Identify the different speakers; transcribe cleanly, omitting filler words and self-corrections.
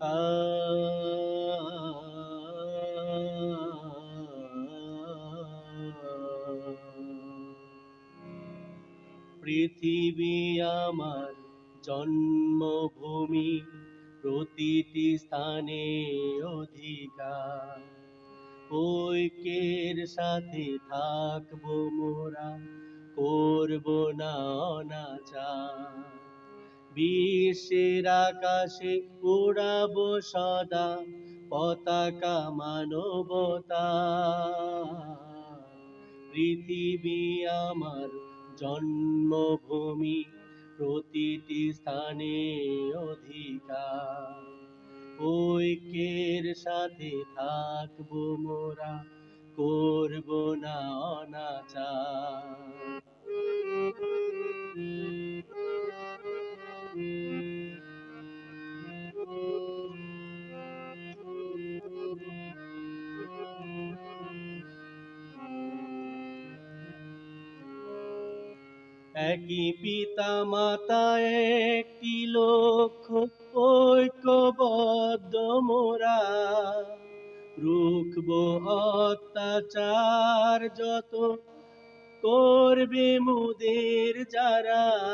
Speaker 1: আ পৃথিবী আমার জন্মভূমি, প্রতিটি স্থানে অধিকার। ঐক্যের সাথে থাকবো মোরা, করবো না অনাচার। বিশ্বের আকাশে উড়াবো সদা পতাকা মানবতা। পৃথিবী আমার জন্মভূমি, প্রতিটি স্থানে অধিকার। ঐক্যের সাথে থাকবো মোরা, করবো না অনাচার। একই পিতা মাতা একটি লক্ষ্য, ঐক্যবদ্ধ মোরা। রুখবো অত্যাচার যত করবে মোদের যারা।